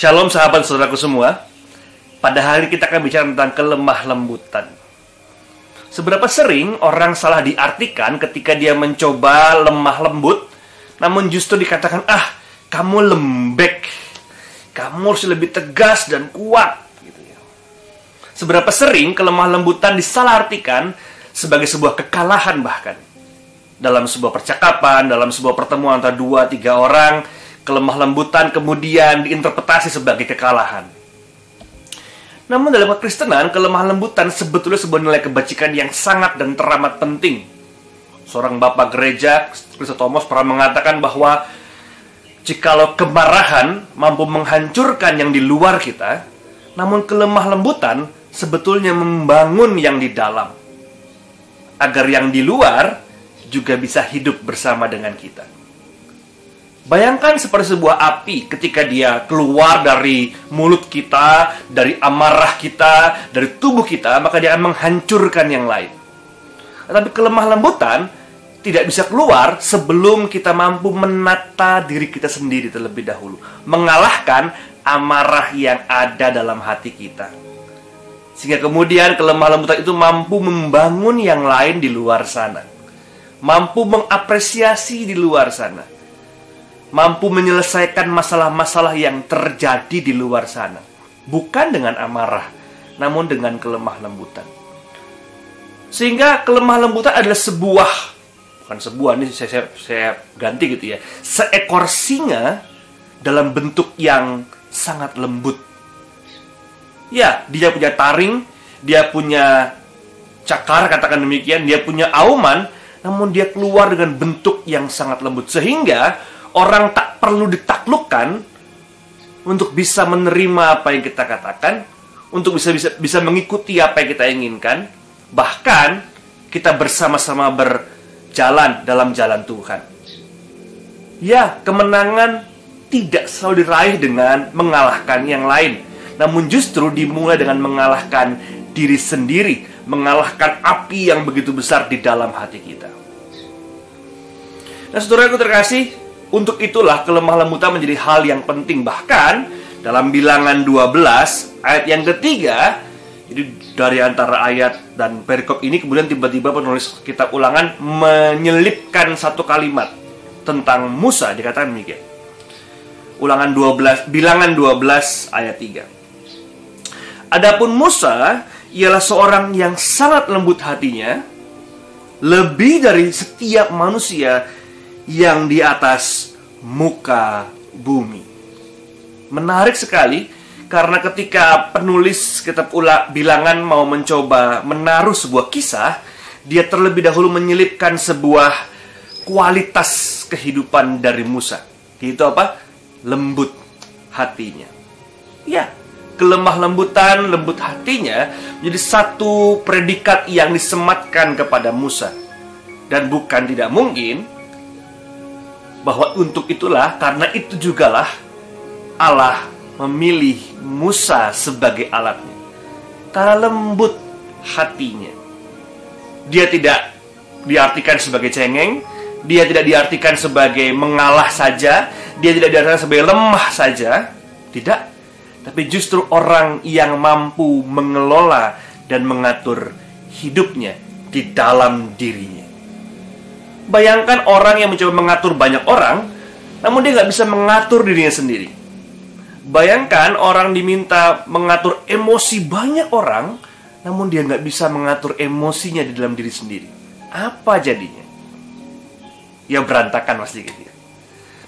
Shalom sahabat saudaraku semua. Pada hari kita akan bicara tentang kelemah lembutan. Seberapa sering orang salah diartikan ketika dia mencoba lemah lembut, namun justru dikatakan, kamu lembek, kamu harus lebih tegas dan kuat. Gitu ya. Seberapa sering kelemah lembutan disalahartikan sebagai sebuah kekalahan bahkan. Dalam sebuah percakapan, dalam sebuah pertemuan antara 2-3 orang, kelemah lembutan kemudian diinterpretasi sebagai kekalahan. Namun dalam kekristenan, kelemah lembutan sebetulnya sebuah nilai kebajikan yang sangat dan teramat penting. Seorang bapak gereja, Thomas, pernah mengatakan bahwa jikalau kemarahan mampu menghancurkan yang di luar kita, namun kelemah lembutan sebetulnya membangun yang di dalam, agar yang di luar juga bisa hidup bersama dengan kita. Bayangkan seperti sebuah api ketika dia keluar dari mulut kita, dari amarah kita, dari tubuh kita, maka dia akan menghancurkan yang lain. Tetapi kelemah lembutan tidak bisa keluar sebelum kita mampu menata diri kita sendiri terlebih dahulu, mengalahkan amarah yang ada dalam hati kita. Sehingga kemudian kelemah lembutan itu mampu membangun yang lain di luar sana, mampu mengapresiasi di luar sana, mampu menyelesaikan masalah-masalah yang terjadi di luar sana. Bukan dengan amarah, namun dengan kelemah lembutan. Sehingga kelemah lembutan adalah ini saya ganti gitu ya, seekor singa dalam bentuk yang sangat lembut. Ya, dia punya taring, dia punya cakar, katakan demikian, dia punya auman, namun dia keluar dengan bentuk yang sangat lembut. Sehingga orang tak perlu ditaklukkan untuk bisa menerima apa yang kita katakan, untuk bisa mengikuti apa yang kita inginkan. Bahkan kita bersama-sama berjalan dalam jalan Tuhan. Ya, kemenangan tidak selalu diraih dengan mengalahkan yang lain, namun justru dimulai dengan mengalahkan diri sendiri, mengalahkan api yang begitu besar di dalam hati kita. Nah, saudaraku terkasih, untuk itulah kelemah lembutan menjadi hal yang penting. Bahkan dalam Bilangan 12 ayat yang ketiga, jadi dari antara ayat dan perikop ini kemudian tiba-tiba penulis kitab Ulangan menyelipkan satu kalimat tentang Musa, dikatakan demikian. Bilangan 12 ayat 3. Adapun Musa ialah seorang yang sangat lembut hatinya, lebih dari setiap manusia yang di atas muka bumi. Menarik sekali, karena ketika penulis kitab Bilangan mau mencoba menaruh sebuah kisah, dia terlebih dahulu menyelipkan sebuah kualitas kehidupan dari Musa. Itu apa? Lembut hatinya. Ya, kelemah lembutan, lembut hatinya menjadi satu predikat yang disematkan kepada Musa. Dan bukan tidak mungkin bahwa untuk itulah, karena itu jugalah Allah memilih Musa sebagai alatnya. Karena lembut hatinya. Dia tidak diartikan sebagai cengeng, dia tidak diartikan sebagai mengalah saja, dia tidak diartikan sebagai lemah saja. Tidak. Tapi justru orang yang mampu mengelola dan mengatur hidupnya di dalam dirinya. Bayangkan orang yang mencoba mengatur banyak orang, namun dia nggak bisa mengatur dirinya sendiri. Bayangkan orang diminta mengatur emosi banyak orang, namun dia nggak bisa mengatur emosinya di dalam diri sendiri. Apa jadinya? Ya berantakan pasti gitu ya.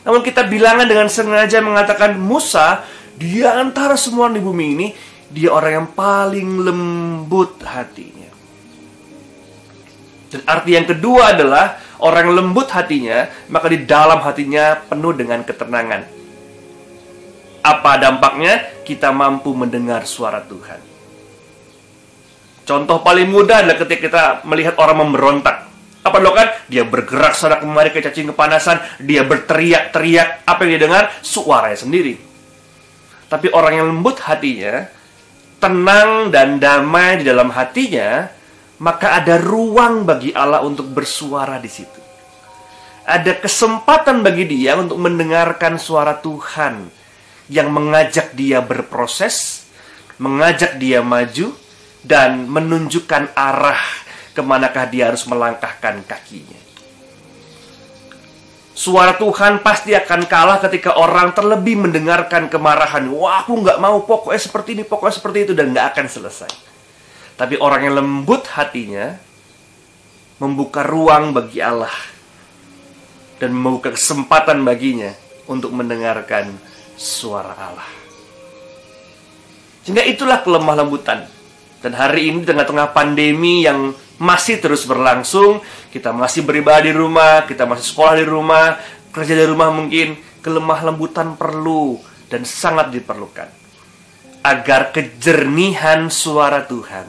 Namun kita Bilangan dengan sengaja mengatakan Musa, di antara semua di bumi ini, dia orang yang paling lembut hatinya. Dan arti yang kedua adalah orang lembut hatinya, maka di dalam hatinya penuh dengan ketenangan. Apa dampaknya? Kita mampu mendengar suara Tuhan. Contoh paling mudah adalah ketika kita melihat orang memberontak. Apa kan? Dia bergerak sana kemari kayak cacing kepanasan, dia berteriak-teriak. Apa yang dia dengar? Suaranya sendiri. Tapi orang yang lembut hatinya, tenang dan damai di dalam hatinya, maka ada ruang bagi Allah untuk bersuara di situ. Ada kesempatan bagi dia untuk mendengarkan suara Tuhan yang mengajak dia berproses, mengajak dia maju, dan menunjukkan arah kemanakah dia harus melangkahkan kakinya. Suara Tuhan pasti akan kalah ketika orang terlebih mendengarkan kemarahan. Wah, aku nggak mau, pokoknya seperti ini, pokoknya seperti itu, dan nggak akan selesai. Tapi orang yang lembut hatinya membuka ruang bagi Allah dan membuka kesempatan baginya untuk mendengarkan suara Allah. Sehingga itulah kelemah lembutan. Dan hari ini di tengah-tengah pandemi yang masih terus berlangsung, kita masih beribadah di rumah, kita masih sekolah di rumah, kerja di rumah mungkin, kelemah lembutan perlu dan sangat diperlukan. Agar kejernihan suara Tuhan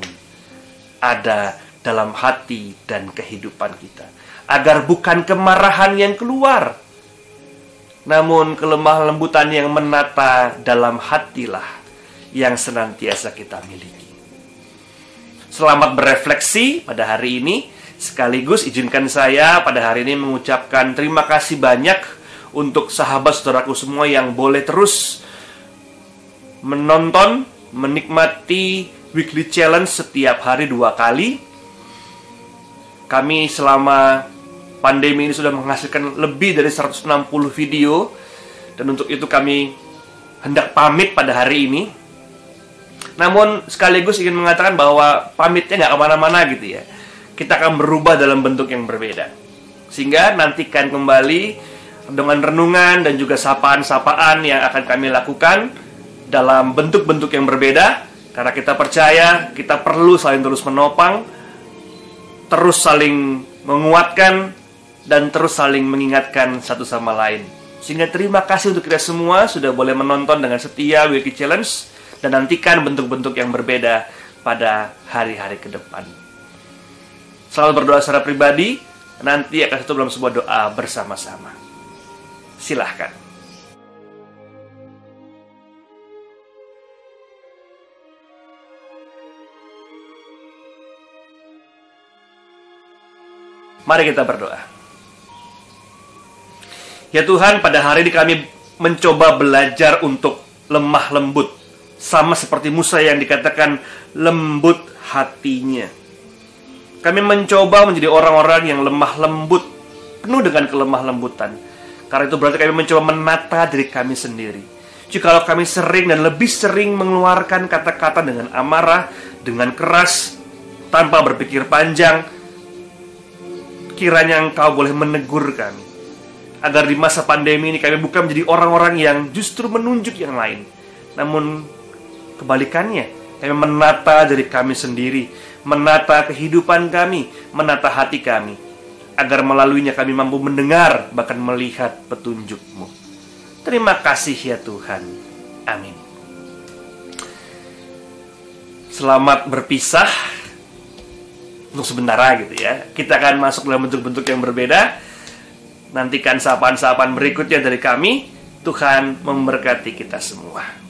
ada dalam hati dan kehidupan kita. Agar bukan kemarahan yang keluar, namun kelemah lembutan yang menata dalam hatilah yang senantiasa kita miliki. Selamat berefleksi pada hari ini. Sekaligus izinkan saya pada hari ini mengucapkan terima kasih banyak untuk sahabat saudaraku semua yang boleh terus menonton, menikmati Weekly Challenge setiap hari 2 kali. Kami selama pandemi ini sudah menghasilkan lebih dari 160 video. Dan untuk itu kami hendak pamit pada hari ini. Namun sekaligus ingin mengatakan bahwa pamitnya nggak kemana-mana gitu ya. Kita akan berubah dalam bentuk yang berbeda. Sehingga nantikan kembali dengan renungan dan juga sapaan-sapaan yang akan kami lakukan dalam bentuk-bentuk yang berbeda. Karena kita percaya kita perlu saling terus menopang, terus saling menguatkan, dan terus saling mengingatkan satu sama lain. Sehingga terima kasih untuk kita semua sudah boleh menonton dengan setia Weekly Challenge. Dan nantikan bentuk-bentuk yang berbeda pada hari-hari ke depan. Selalu berdoa secara pribadi. Nanti akan tutup dalam sebuah doa bersama-sama. Silahkan. Mari kita berdoa. Ya Tuhan, pada hari ini kami mencoba belajar untuk lemah lembut. Sama seperti Musa yang dikatakan lembut hatinya. Kami mencoba menjadi orang-orang yang lemah lembut, penuh dengan kelemah lembutan. Karena itu berarti kami mencoba menata diri kami sendiri. Jikalau kami sering dan lebih sering mengeluarkan kata-kata dengan amarah, dengan keras, tanpa berpikir panjang, kiranya Engkau boleh menegur kami. Agar di masa pandemi ini kami bukan menjadi orang-orang yang justru menunjuk yang lain. Namun kebalikannya, kami menata diri kami sendiri, menata kehidupan kami, menata hati kami, agar melaluinya kami mampu mendengar, bahkan melihat petunjuk-Mu. Terima kasih ya Tuhan. Amin. Selamat berpisah untuk sebentar gitu ya. Kita akan masuk dalam bentuk-bentuk yang berbeda. Nantikan sapaan-sapaan berikutnya dari kami. Tuhan memberkati kita semua.